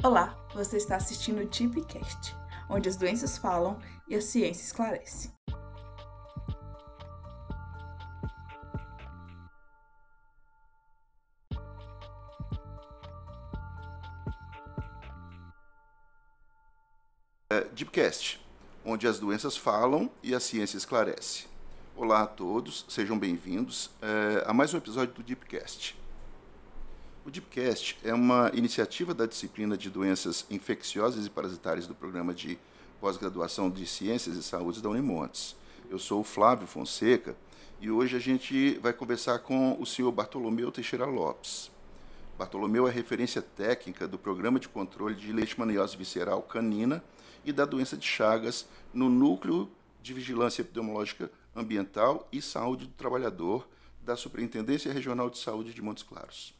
Olá, você está assistindo o Tipcast, onde as doenças falam e a ciência esclarece. Dipcast, onde as doenças falam e a ciência esclarece. Olá a todos, sejam bem-vindos a mais um episódio do Dipcast. O Dipcast é uma iniciativa da disciplina de doenças infecciosas e parasitárias do programa de pós-graduação de Ciências e Saúde da Unimontes. Eu sou o Flávio Fonseca e hoje a gente vai conversar com o senhor Bartolomeu Teixeira Lopes. Bartolomeu é referência técnica do Programa de Controle de Leishmaniose Visceral Canina e da doença de Chagas no Núcleo de Vigilância Epidemiológica Ambiental e Saúde do Trabalhador da Superintendência Regional de Saúde de Montes Claros.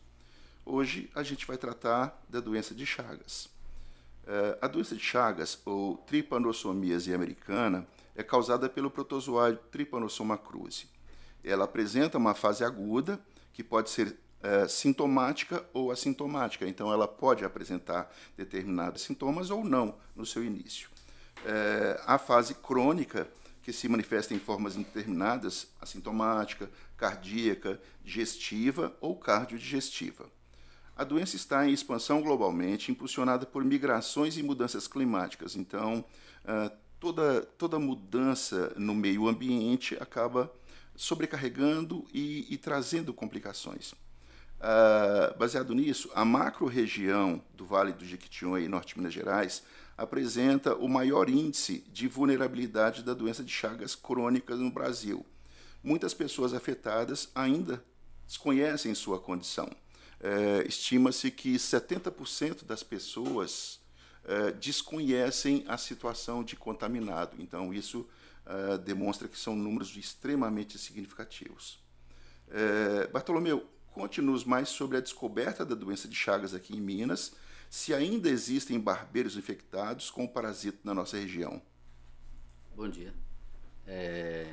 Hoje a gente vai tratar da doença de Chagas. A doença de Chagas, ou tripanossomíase americana, é causada pelo protozoário Trypanosoma cruzi. Ela apresenta uma fase aguda, que pode ser sintomática ou assintomática, então ela pode apresentar determinados sintomas ou não no seu início. A fase crônica, que se manifesta em formas indeterminadas, assintomática, cardíaca, digestiva ou cardiodigestiva. A doença está em expansão globalmente, impulsionada por migrações e mudanças climáticas. Então, toda mudança no meio ambiente acaba sobrecarregando e trazendo complicações. Baseado nisso, a macro-região do Vale do Jequitinhonha, em Norte de Minas Gerais, apresenta o maior índice de vulnerabilidade da doença de Chagas crônica no Brasil. Muitas pessoas afetadas ainda desconhecem sua condição. Estima-se que 70% das pessoas desconhecem a situação de contaminado. Então, isso demonstra que são números extremamente significativos. Bartolomeu, conte-nos mais sobre a descoberta da doença de Chagas aqui em Minas, se ainda existem barbeiros infectados com o parasito na nossa região. Bom dia. É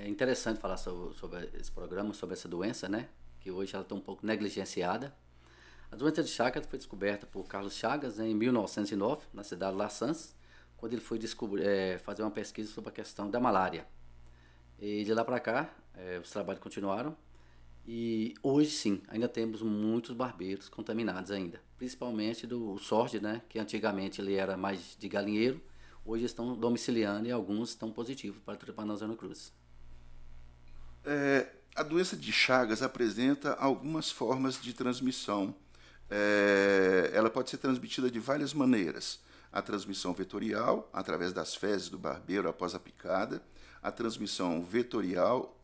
interessante falar sobre esse programa, sobre essa doença, né? Que hoje ela está um pouco negligenciada. A doença de Chagas foi descoberta por Carlos Chagas em 1909, na cidade de La Sanz, quando ele foi fazer uma pesquisa sobre a questão da malária. E de lá para cá, os trabalhos continuaram. E hoje sim, ainda temos muitos barbeiros contaminados ainda, principalmente do sorte, né, que antigamente ele era mais de galinheiro, hoje estão domiciliando e alguns estão positivos para a Trypanosoma cruzi. A doença de Chagas apresenta algumas formas de transmissão. Ela pode ser transmitida de várias maneiras. A transmissão vetorial, através das fezes do barbeiro após a picada, a transmissão vertical,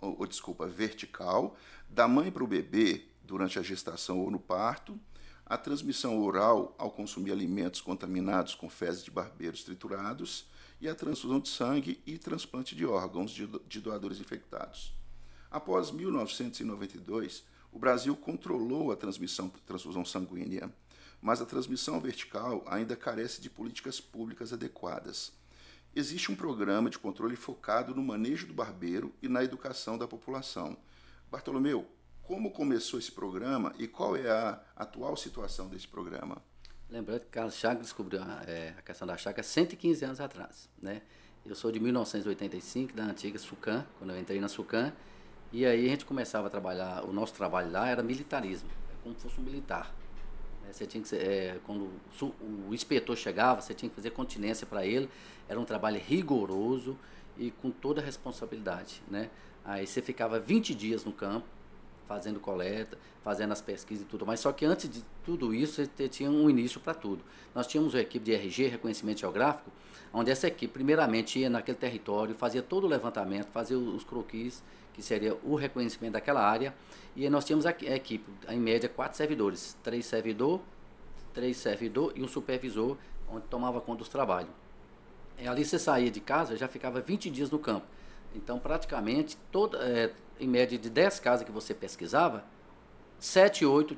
da mãe para o bebê durante a gestação ou no parto, a transmissão oral ao consumir alimentos contaminados com fezes de barbeiros triturados e a transfusão de sangue e transplante de órgãos de doadores infectados. Após 1992, o Brasil controlou a transfusão sanguínea, mas a transmissão vertical ainda carece de políticas públicas adequadas. Existe um programa de controle focado no manejo do barbeiro e na educação da população. Bartolomeu, como começou esse programa e qual é a atual situação desse programa? Lembrando que Carlos Chagas descobriu a questão da Chagas 115 anos atrás, né? Eu sou de 1985, da antiga SUCAM, quando eu entrei na SUCAM, e aí a gente começava a trabalhar, o nosso trabalho lá era militarismo, como se fosse um militar. Você tinha que quando o inspetor chegava, você tinha que fazer continência para ele, era um trabalho rigoroso e com toda a responsabilidade, né? Aí você ficava 20 dias no campo, fazendo coleta, fazendo as pesquisas e tudo mais, só que antes de tudo isso, você tinha um início para tudo. Nós tínhamos uma equipe de RG, Reconhecimento Geográfico, onde essa equipe primeiramente ia naquele território, fazia todo o levantamento, fazia os croquis, que seria o reconhecimento daquela área, e aí nós tínhamos a equipe, em média, 4 servidores, 3 servidor e um supervisor, onde tomava conta dos trabalhos. Ali você saía de casa, já ficava 20 dias no campo. Então, praticamente, em média de 10 casas que você pesquisava, 7, 8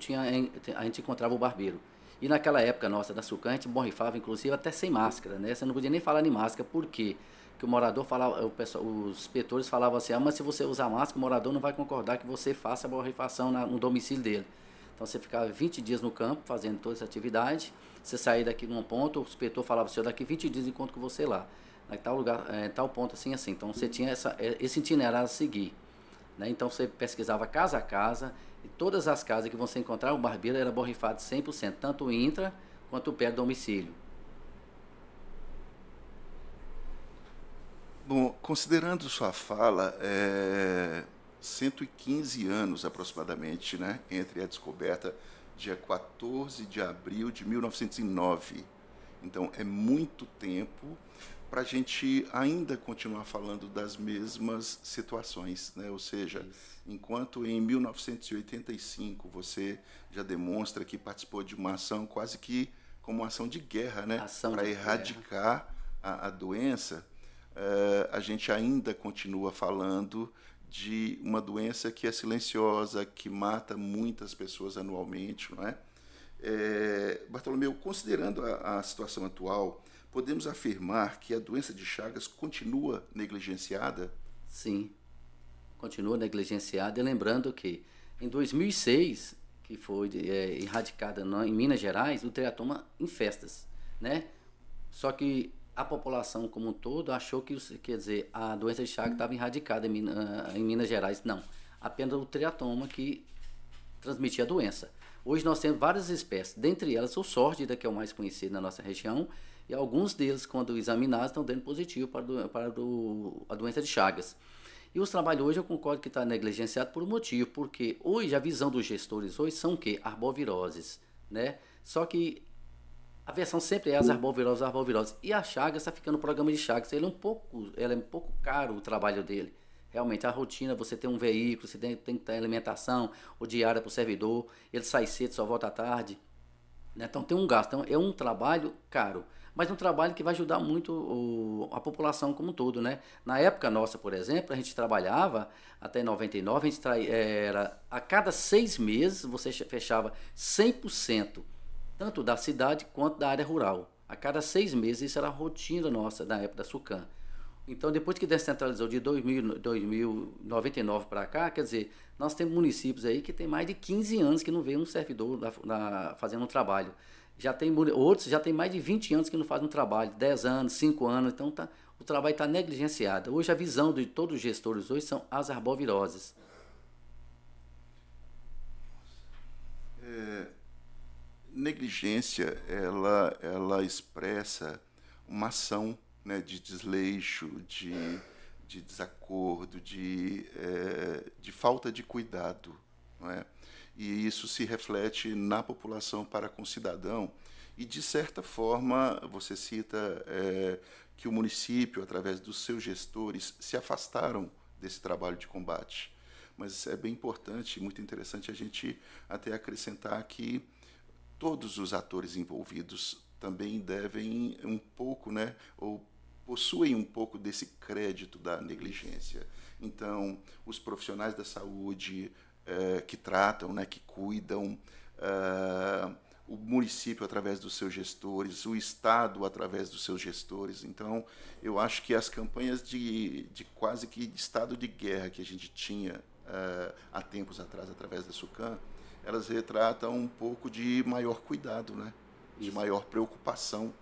a gente encontrava o barbeiro. E naquela época nossa da SUCAM, a gente borrifava, inclusive, até sem máscara, né? Você não podia nem falar em máscara, por quê? Que o morador falava, os inspetores falavam assim, mas se você usar máscara, o morador não vai concordar que você faça a borrifação no domicílio dele. Então você ficava 20 dias no campo fazendo toda essa atividade, você saía daqui num ponto, o inspetor falava assim, daqui 20 dias encontro com você lá, em tal lugar, tal ponto assim, assim. Então você tinha esse itinerário a seguir, né? Então você pesquisava casa a casa, e todas as casas que você encontrar, o barbeiro era borrifado 100%, tanto o intra quanto o pé do domicílio. Bom, considerando sua fala, 115 anos aproximadamente, né, entre a descoberta dia 14 de abril de 1909. Então, é muito tempo para a gente ainda continuar falando das mesmas situações, né? Ou seja, enquanto em 1985 você já demonstra que participou de uma ação quase que como uma ação de guerra, né, para erradicar a doença, a gente ainda continua falando de uma doença que é silenciosa, que mata muitas pessoas anualmente, não é? Bartolomeu, considerando a situação atual, podemos afirmar que a doença de Chagas continua negligenciada? Sim, continua negligenciada. E lembrando que em 2006, que foi erradicada em Minas Gerais, o teratoma em festas, né? Só que a população como um todo achou que, quer dizer, a doença de Chagas estava erradicada em Minas Gerais. Não, apenas o teratoma que transmitia a doença. Hoje nós temos várias espécies, dentre elas o sórdida, que é o mais conhecido na nossa região, e alguns deles, quando examinados, estão dando positivo para a doença de Chagas. E os trabalhos hoje eu concordo que está negligenciado por um motivo, porque hoje a visão dos gestores hoje são o quê? Arboviroses, né? Só que a versão sempre é as arboviroses. E a Chagas está ficando no programa de Chagas. Ele é um pouco caro o trabalho dele. Realmente, a rotina, você tem um veículo, você tem que ter alimentação, ou diária para o servidor, ele sai cedo, só volta à tarde. Né? Então tem um gasto. Então, é um trabalho caro, mas um trabalho que vai ajudar muito a população como um todo. Né? Na época nossa, por exemplo, a gente trabalhava, até em 99, a cada 6 meses você fechava 100%. Tanto da cidade quanto da área rural. A cada 6 meses, isso era a rotina nossa na época da SUCAM. Então, depois que descentralizou de 2099 para cá, quer dizer, nós temos municípios aí que tem mais de 15 anos que não vê um servidor fazendo um trabalho. Outros já tem mais de 20 anos que não fazem um trabalho, 10 anos, 5 anos, então o trabalho está negligenciado. Hoje a visão de todos os gestores hoje são as arboviroses. Negligência, ela expressa uma ação, né, de desleixo, de desacordo, de falta de cuidado, não é? E isso se reflete na população para com o cidadão. E, de certa forma, você cita que o município, através dos seus gestores, se afastaram desse trabalho de combate. Mas é bem importante e muito interessante a gente até acrescentar que todos os atores envolvidos também devem um pouco, né, ou possuem um pouco desse crédito da negligência. Então, os profissionais da saúde que tratam, né, que cuidam, o município através dos seus gestores, o Estado através dos seus gestores. Então, eu acho que as campanhas de quase que estado de guerra que a gente tinha há tempos atrás através da SUCAM, elas retratam um pouco de maior cuidado, né? De maior preocupação.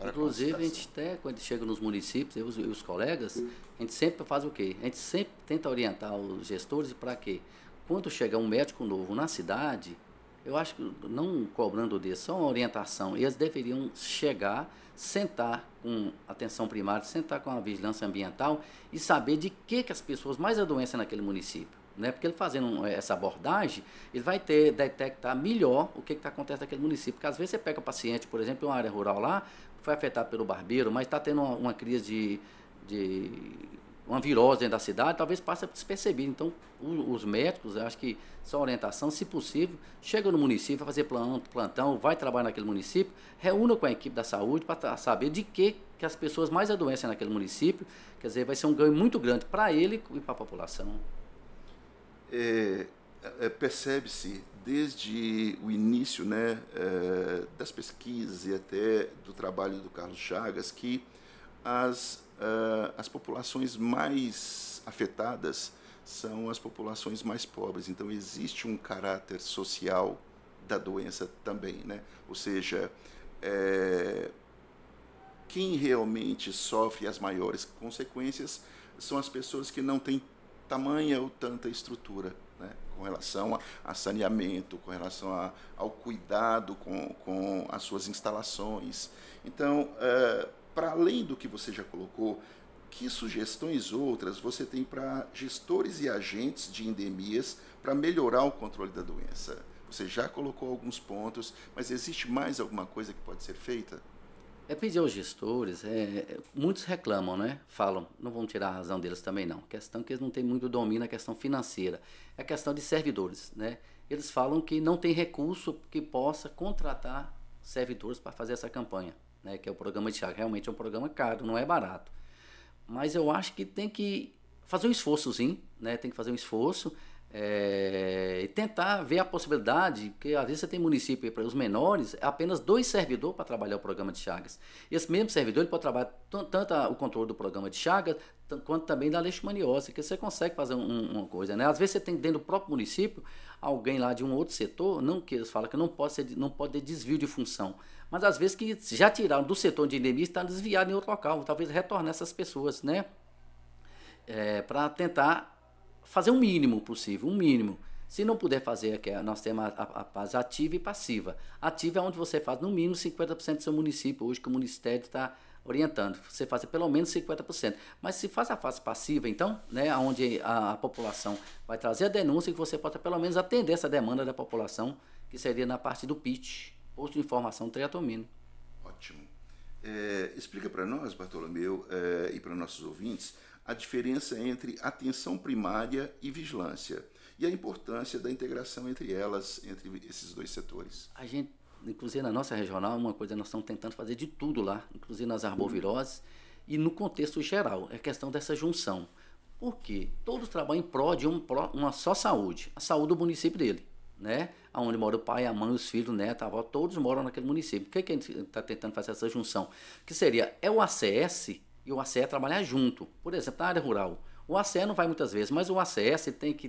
Inclusive, a gente até, quando chega nos municípios, eu e os colegas, a gente sempre faz o quê? A gente sempre tenta orientar os gestores para quê? Quando chegar um médico novo na cidade, eu acho que, não cobrando deles, só uma orientação, eles deveriam chegar, sentar com atenção primária, sentar com a vigilância ambiental e saber de que as pessoas mais adoecem naquele município. Né? Porque ele fazendo essa abordagem, ele vai detectar melhor o que está acontecendo naquele município. Porque às vezes você pega paciente, por exemplo, em uma área rural lá, foi afetado pelo barbeiro, mas está tendo uma crise de uma virose dentro da cidade, talvez passe despercebido. Então, os médicos, eu acho que só orientação, se possível, chega no município, vai fazer plantão, vai trabalhar naquele município, reúna com a equipe da saúde para saber de que as pessoas mais adoecem naquele município. Quer dizer, vai ser um ganho muito grande para ele e para a população. Percebe-se desde o início, né, das pesquisas e até do trabalho do Carlos Chagas que as populações mais afetadas são as populações mais pobres. Então existe um caráter social da doença também, né? Ou seja, quem realmente sofre as maiores consequências são as pessoas que não têm tamanha ou tanta estrutura, né, com relação a saneamento, com relação ao cuidado com as suas instalações. Então, para além do que você já colocou, que sugestões outras você tem para gestores e agentes de endemias para melhorar o controle da doença? Você já colocou alguns pontos, mas existe mais alguma coisa que pode ser feita? Pedir aos gestores, muitos reclamam, né? Falam, não vão tirar a razão deles também não. A questão é que eles não têm muito domínio na questão financeira. É a questão de servidores, né? Eles falam que não tem recurso que possa contratar servidores para fazer essa campanha, né? Que é o programa de Chagas. Realmente é um programa caro, não é barato. Mas eu acho que tem que fazer um esforçozinho, né? Tem que fazer um esforço e tentar ver a possibilidade, porque às vezes você tem município para os menores, apenas 2 servidores para trabalhar o programa de Chagas. E esse mesmo servidor ele pode trabalhar tanto o controle do programa de Chagas, quanto também da leishmaniose, que você consegue fazer uma coisa, né? Às vezes você tem dentro do próprio município alguém lá de um outro setor, não que eles falam que não pode ter desvio de função, mas às vezes que já tiraram do setor de endemia e está desviado em outro local, talvez retornar essas pessoas, né? Para tentar fazer o mínimo possível, um mínimo. Se não puder fazer, nós temos a fase ativa e passiva. Ativa é onde você faz no mínimo 50% do seu município, hoje que o Ministério está orientando, você faz pelo menos 50%. Mas se faz a fase passiva, então, né, onde a população vai trazer a denúncia, que você possa pelo menos atender essa demanda da população, que seria na parte do PIT, Posto de Informação Triatomino. Ótimo. Explica para nós, Bartolomeu, e para nossos ouvintes, a diferença entre atenção primária e vigilância e a importância da integração entre elas, entre esses 2 setores. A gente, inclusive na nossa regional, uma coisa nós estamos tentando fazer de tudo lá, inclusive nas arboviroses e no contexto geral, é a questão dessa junção. Por quê? Todos trabalham em prol de uma só saúde, a saúde do município dele, né? Onde mora o pai, a mãe, os filhos, o neto, a avó, todos moram naquele município. O que a gente está tentando fazer essa junção? Que seria, o ACS e o ACE trabalhar junto. Por exemplo, na área rural, o ACE não vai muitas vezes, mas o ACS tem que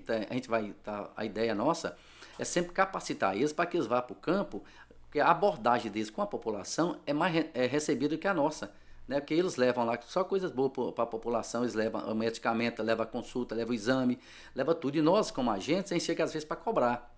a ideia nossa é sempre capacitar eles para que eles vá para o campo, porque a abordagem deles com a população é mais recebida do que a nossa, né? Porque eles levam lá só coisas boas para a população, eles levam o medicamento, levam a consulta, levam o exame, levam tudo, e nós como agentes, a gente chega às vezes para cobrar,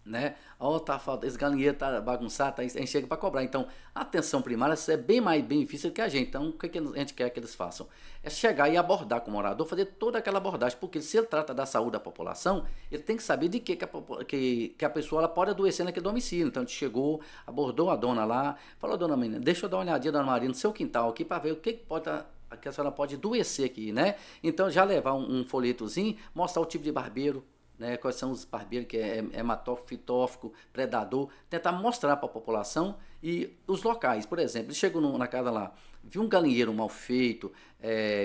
né? Tá falta, esse galinheiro tá bagunçado, a gente chega para cobrar. Então, a atenção primária é bem mais benefício que a gente. Então, o que a gente quer que eles façam? É chegar e abordar com o morador, fazer toda aquela abordagem, porque se ele trata da saúde da população, ele tem que saber de que a pessoa ela pode adoecer naquele domicílio. Então, a gente chegou, abordou a dona lá, falou: dona menina, deixa eu dar uma olhadinha, dona Maria, no seu quintal aqui, para ver o que a senhora pode adoecer aqui, né? Então, já levar um folhetozinho, mostrar o tipo de barbeiro, né, quais são os barbeiros, que é hematófago, fitófago, predador, tentar mostrar para a população e os locais. Por exemplo, ele chegou na casa lá, viu um galinheiro mal feito,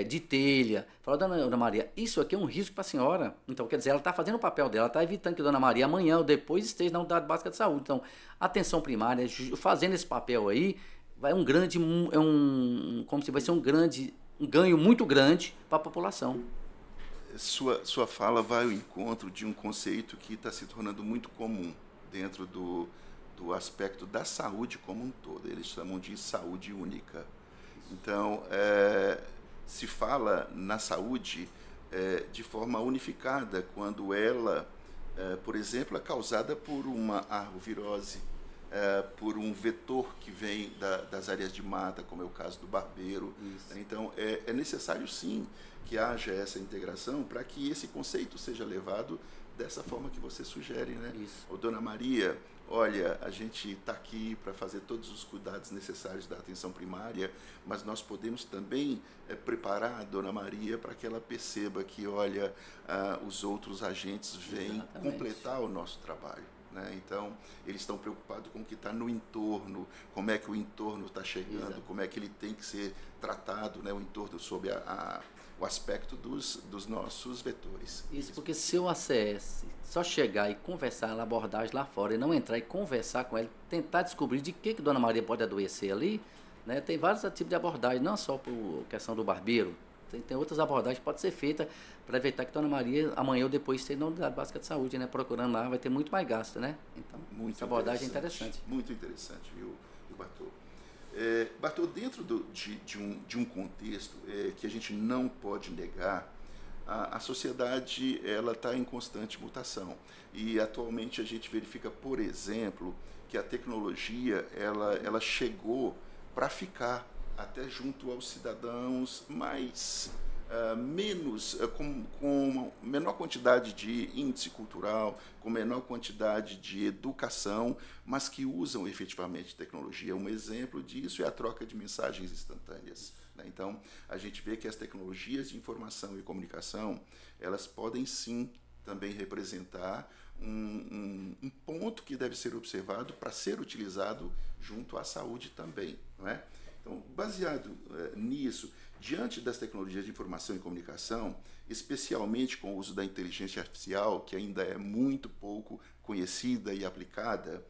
de telha, falou: dona Maria, isso aqui é um risco para a senhora. Então, quer dizer, ela está fazendo o papel dela, ela está evitando que dona Maria amanhã ou depois esteja na unidade básica de saúde. Então, atenção primária, fazendo esse papel aí, vai vai ser um ganho muito grande para a população. Sua fala vai ao encontro de um conceito que está se tornando muito comum dentro do aspecto da saúde como um todo. Eles chamam de saúde única. Então, se fala na saúde de forma unificada quando ela, por exemplo, é causada por uma arbovirose, por um vetor que vem das áreas de mata, como é o caso do barbeiro. Isso. Então, é necessário, sim, que haja essa integração para que esse conceito seja levado dessa forma que você sugere, né? Isso. Ô, dona Maria, olha, a gente está aqui para fazer todos os cuidados necessários da atenção primária, mas nós podemos também preparar a dona Maria para que ela perceba que, olha, os outros agentes vêm completar o nosso trabalho. Né? Então, eles estão preocupados com o que está no entorno, como é que o entorno está chegando, exato, como é que ele tem que ser tratado, né? O entorno sob o aspecto dos nossos vetores. Isso, porque se o ACS só chegar e conversar na abordagem lá fora e não entrar e conversar com ela, tentar descobrir de que dona Maria pode adoecer ali, né? Tem vários tipos de abordagem, não só por questão do barbeiro, tem outras abordagens que podem ser feitas para evitar que Dona Maria, amanhã ou depois, esteja na unidade básica de saúde, né? Procurando lá, vai ter muito mais gasto, né? Então, Muito essa abordagem é interessante. Muito interessante, viu, Bartô? Bartô, dentro de um contexto que a gente não pode negar, a sociedade ela está em constante mutação. E atualmente a gente verifica, por exemplo, que a tecnologia ela chegou para ficar até junto aos cidadãos mais menos com menor quantidade de índice cultural, com menor quantidade de educação, mas que usam efetivamente tecnologia. Um exemplo disso é a troca de mensagens instantâneas. Então, a gente vê que as tecnologias de informação e comunicação, elas podem sim também representar um ponto que deve ser observado para ser utilizado junto à saúde também, não é? Então, baseado nisso, diante das tecnologias de informação e comunicação, especialmente com o uso da inteligência artificial, que ainda é muito pouco conhecida e aplicada,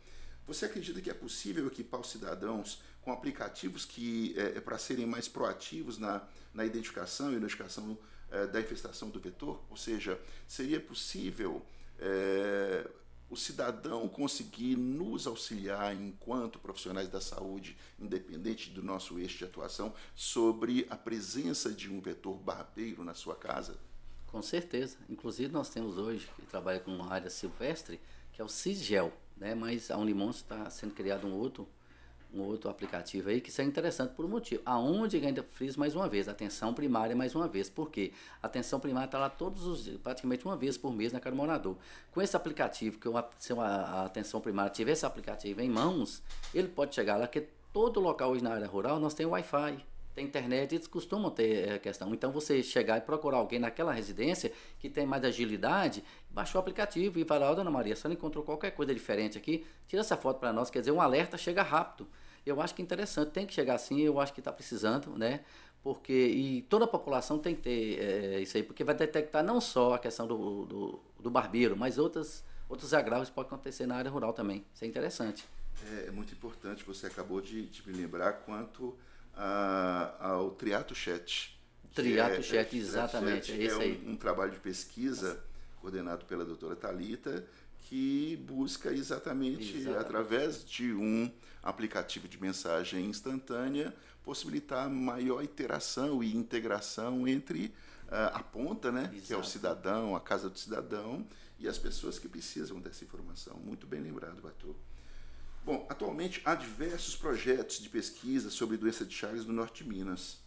você acredita que é possível equipar os cidadãos com aplicativos que para serem mais proativos na identificação e notificação da infestação do vetor? Ou seja, seria possível o cidadão conseguir nos auxiliar enquanto profissionais da saúde, independente do nosso eixo de atuação, sobre a presença de um vetor barbeiro na sua casa? Com certeza. Inclusive nós temos hoje, que trabalha com uma área silvestre, que é o Cisgel, né? Mas a Unimonte está sendo criado um outro aplicativo aí, que isso é interessante por um motivo. Aonde ainda friso mais uma vez, atenção primária mais uma vez. Por quê? A atenção primária está lá todos os dias, praticamente uma vez por mês na cada morador. Com esse aplicativo, se a atenção primária tiver esse aplicativo em mãos, ele pode chegar lá, porque todo local hoje na área rural nós temos Wi-Fi, tem internet, eles costumam ter a questão. Então você chegar e procurar alguém naquela residência que tem mais agilidade, baixou o aplicativo e vai lá, Dona Maria, se ela encontrou qualquer coisa diferente aqui, tira essa foto para nós, quer dizer, um alerta chega rápido. Eu acho que é interessante, tem que chegar assim, eu acho que está precisando, né? Porque, e toda a população tem que ter isso aí, porque vai detectar não só a questão do barbeiro, mas outros agravos que podem acontecer na área rural também. Isso é interessante. É muito importante, você acabou de me lembrar quanto ao Triato Chat. Triato Chat, exatamente, é isso aí. Um trabalho de pesquisa coordenado pela doutora Thalita, que busca exatamente, através de um aplicativo de mensagem instantânea, possibilitar maior interação e integração entre a ponta, né, que é o cidadão, a casa do cidadão, e as pessoas que precisam dessa informação. Muito bem lembrado, Bartô. Bom, atualmente há diversos projetos de pesquisa sobre doença de Chagas no norte de Minas.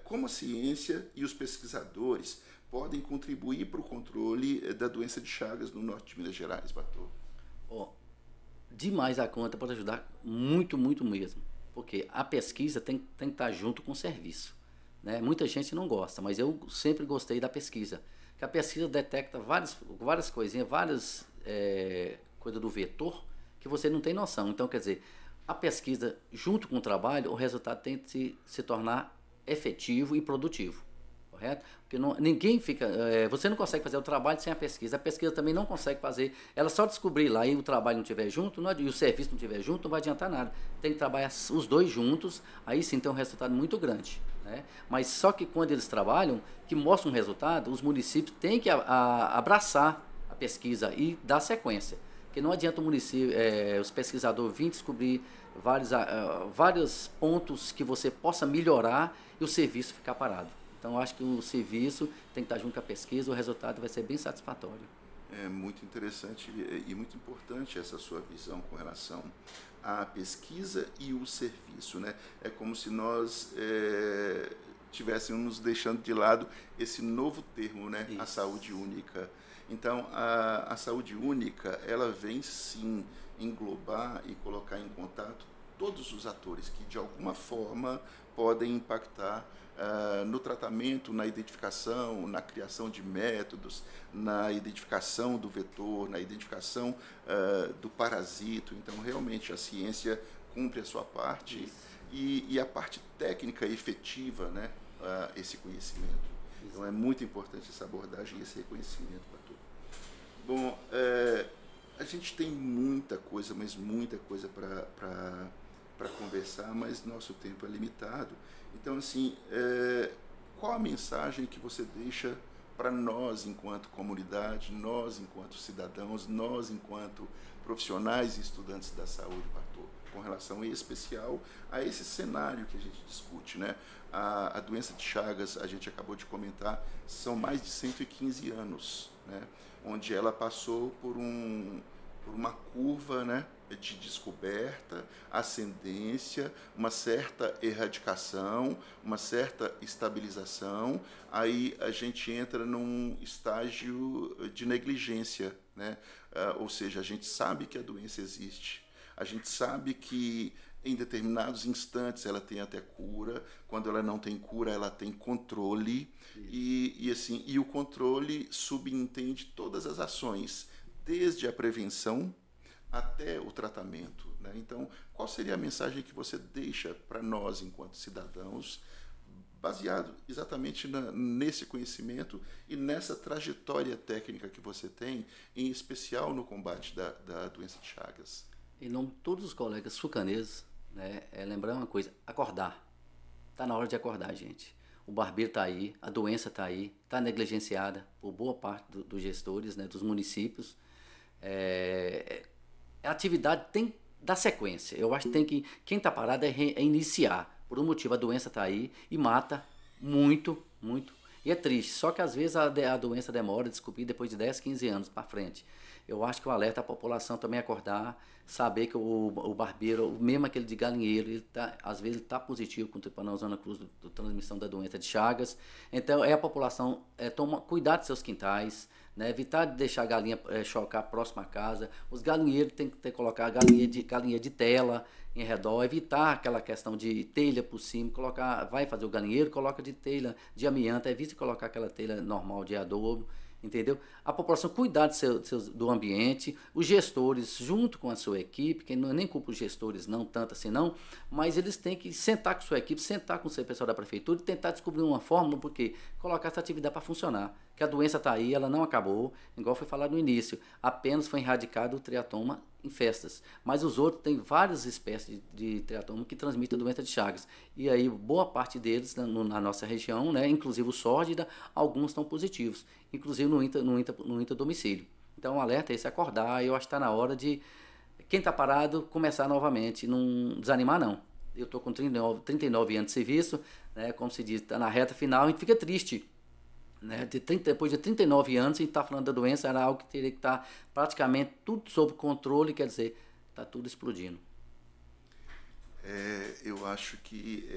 Como a ciência e os pesquisadores podem contribuir para o controle da doença de Chagas no norte de Minas Gerais, Bartô? Demais a conta, pode ajudar muito, muito mesmo. Porque a pesquisa tem que estar junto com o serviço, né? Muita gente não gosta, mas eu sempre gostei da pesquisa. Que a pesquisa detecta várias coisinhas, várias coisas do vetor que você não tem noção. Então, quer dizer, a pesquisa junto com o trabalho, o resultado tem que se tornar efetivo e produtivo. Correto? Porque ninguém fica... você não consegue fazer o trabalho sem a pesquisa também não consegue fazer. Ela só descobrir lá e o trabalho não estiver junto, e o serviço não estiver junto, não vai adiantar nada. Tem que trabalhar os dois juntos, aí sim tem um resultado muito grande, né? Mas só que quando eles trabalham, que mostram um resultado, os municípios têm que abraçar a pesquisa e dar sequência. Porque não adianta o município, os pesquisadores virem descobrir vários pontos que você possa melhorar e o serviço ficar parado. Então, eu acho que o serviço tem que estar junto com a pesquisa, o resultado vai ser bem satisfatório. É muito interessante e muito importante essa sua visão com relação à pesquisa e o serviço, né? É como se nós tivéssemos nos deixando de lado esse novo termo, né? Isso. A saúde única. Então, a saúde única, ela vem sim englobar e colocar em contato todos os atores que, de alguma forma, podem impactar no tratamento, na identificação, na criação de métodos, na identificação do vetor, na identificação do parasito. Então, realmente, a ciência cumpre a sua parte e a parte técnica efetiva, né, esse conhecimento. Então, é muito importante essa abordagem e esse reconhecimento para tudo. Bom, a gente tem muita coisa, mas muita coisa para conversar, mas nosso tempo é limitado. Então, assim, qual a mensagem que você deixa para nós enquanto comunidade, nós enquanto cidadãos, nós enquanto profissionais e estudantes da saúde, pastor, com relação em especial a esse cenário que a gente discute, né? A doença de Chagas, a gente acabou de comentar, são mais de 115 anos, né? Onde ela passou por uma curva, né, de descoberta, ascendência, uma certa erradicação, uma certa estabilização. Aí a gente entra num estágio de negligência, né? Ou seja, a gente sabe que a doença existe, a gente sabe que em determinados instantes ela tem até cura, quando ela não tem cura ela tem controle, e o controle subentende todas as ações, desde a prevenção até o tratamento, né? Então, qual seria a mensagem que você deixa para nós, enquanto cidadãos, baseado exatamente nesse conhecimento e nessa trajetória técnica que você tem, em especial no combate da doença de Chagas? Em nome de todos os colegas sucaneses, né, lembrar uma coisa: acordar. Está na hora de acordar, gente. O barbeiro está aí, a doença está aí, está negligenciada por boa parte dos gestores, né, dos municípios. A atividade tem que dar sequência. Eu acho que tem que, quem está parado é iniciar. Por um motivo, a doença está aí e mata muito, muito. E é triste, só que às vezes a doença demora a descobrir depois de 10, 15 anos para frente. Eu acho que o alerta à população também acordar, saber que o barbeiro, mesmo aquele de galinheiro, às vezes ele está positivo com Tripanosana Cruz, do transmissão da doença de Chagas. Então, a população cuidar de seus quintais, né, evitar de deixar a galinha chocar próximo à casa. Os galinheiros tem que colocar galinha de tela em redor, evitar aquela questão de telha por cima, vai fazer o galinheiro, coloca de telha de amianto, evite colocar aquela telha normal de adobo. Entendeu? A população cuidar do ambiente, os gestores junto com a sua equipe, que não é nem culpa os gestores não, tanto assim não, mas eles têm que sentar com a sua equipe, sentar com o seu pessoal da prefeitura e tentar descobrir uma fórmula, porque colocar essa atividade para funcionar, que a doença está aí, ela não acabou, igual foi falado no início, apenas foi erradicado o triatoma em festas, mas os outros têm várias espécies de triatoma que transmitem a doença de Chagas, e aí boa parte deles na nossa região, né, inclusive o sórdida, alguns estão positivos, inclusive no intradomicílio. Então o alerta é esse, acordar. Eu acho que está na hora de quem está parado começar novamente, não desanimar não. Eu estou com 39 anos de serviço, né, como se diz, está na reta final, a gente fica triste. Né, depois de 39 anos, a gente está falando da doença, era algo que teria que estar praticamente tudo sob controle, quer dizer, está tudo explodindo. Eu acho que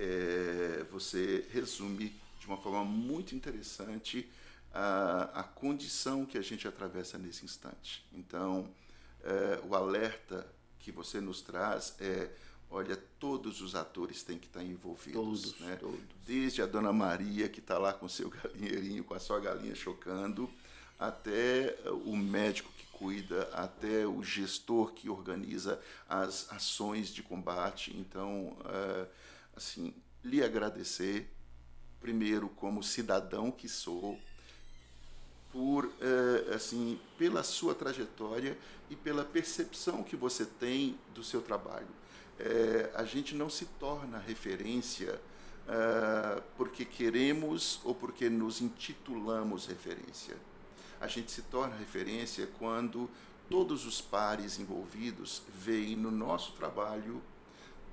você resume de uma forma muito interessante a condição que a gente atravessa nesse instante. Então, o alerta que você nos traz olha, todos os atores têm que estar envolvidos. Todos, né? todos. Desde a Dona Maria, que está lá com o seu galinheirinho, com a sua galinha chocando, até o médico que cuida, até o gestor que organiza as ações de combate. Então, assim, lhe agradecer, primeiro como cidadão que sou, pela sua trajetória e pela percepção que você tem do seu trabalho. A gente não se torna referência porque queremos ou porque nos intitulamos referência. A gente se torna referência quando todos os pares envolvidos veem no nosso trabalho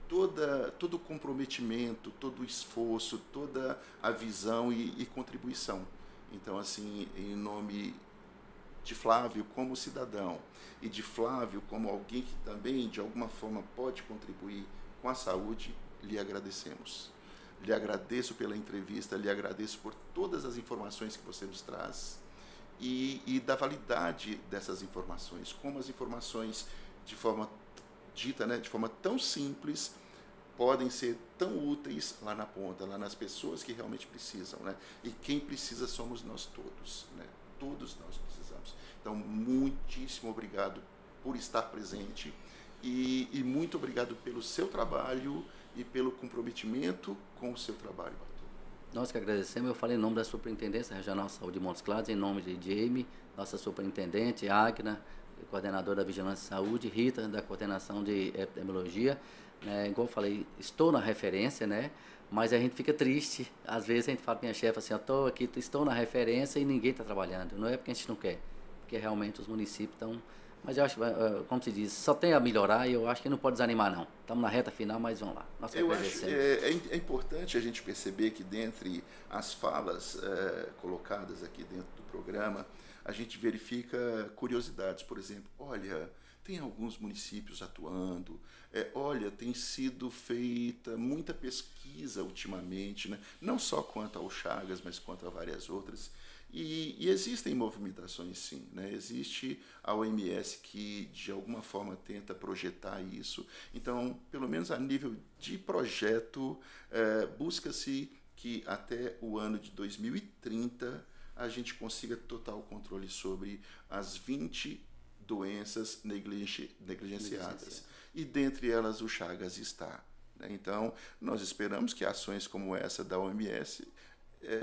todo o comprometimento, todo o esforço, toda a visão e contribuição. Então, assim, em nome de Flávio como cidadão e de Flávio como alguém que também, de alguma forma, pode contribuir com a saúde, lhe agradecemos. Lhe agradeço pela entrevista, lhe agradeço por todas as informações que você nos traz e da validade dessas informações, como as informações de forma dita, né, de forma tão simples, podem ser tão úteis lá na ponta, lá nas pessoas que realmente precisam, né? E quem precisa somos nós todos, né? Todos nós precisamos. Então, muitíssimo obrigado por estar presente e muito obrigado pelo seu trabalho e pelo comprometimento com o seu trabalho, Bartô. Nós que agradecemos. Eu falei em nome da Superintendência Regional de Saúde de Montes Claros, em nome de Jamie, nossa superintendente, Agna, coordenador da Vigilância de Saúde, Rita, da coordenação de epidemiologia, né? Igual eu falei, estou na referência, né? Mas a gente fica triste, às vezes a gente fala para minha chefe assim, estou na referência e ninguém está trabalhando. Não é porque a gente não quer, porque realmente os municípios estão... Mas eu acho, como se diz, só tem a melhorar e eu acho que não pode desanimar não. Estamos na reta final, mas vamos lá. Eu acho importante a gente perceber que dentre as falas colocadas aqui dentro do programa, a gente verifica curiosidades. Por exemplo, olha, tem alguns municípios atuando, olha, tem sido feita muita pesquisa ultimamente, né? Não só quanto ao Chagas, mas quanto a várias outras. E existem movimentações, sim, né? Existe a OMS que, de alguma forma, tenta projetar isso. Então, pelo menos a nível de projeto, busca-se que até o ano de 2030 a gente consiga total controle sobre as 20 doenças negligenciadas. E dentre elas o Chagas está, né? Então, nós esperamos que ações como essa da OMS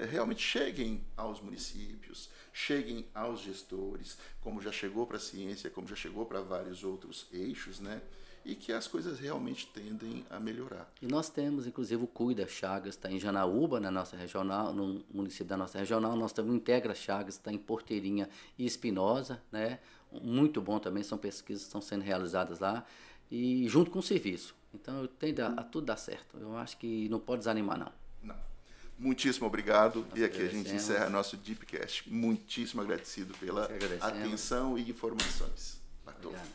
realmente cheguem aos municípios, cheguem aos gestores, como já chegou para a ciência, como já chegou para vários outros eixos, né? E que as coisas realmente tendem a melhorar. E nós temos, inclusive, o Cuida Chagas, está em Janaúba, na nossa regional, no município da nossa regional. Nós temos o Integra Chagas, está em Porteirinha e Espinosa, né? Muito bom também, são pesquisas que estão sendo realizadas lá, e junto com o serviço. Então, tudo dá certo. Eu acho que não pode desanimar, não. Não. Muitíssimo obrigado. E aqui a gente encerra nosso Deepcast. Muitíssimo agradecido pela atenção e informações. Obrigado.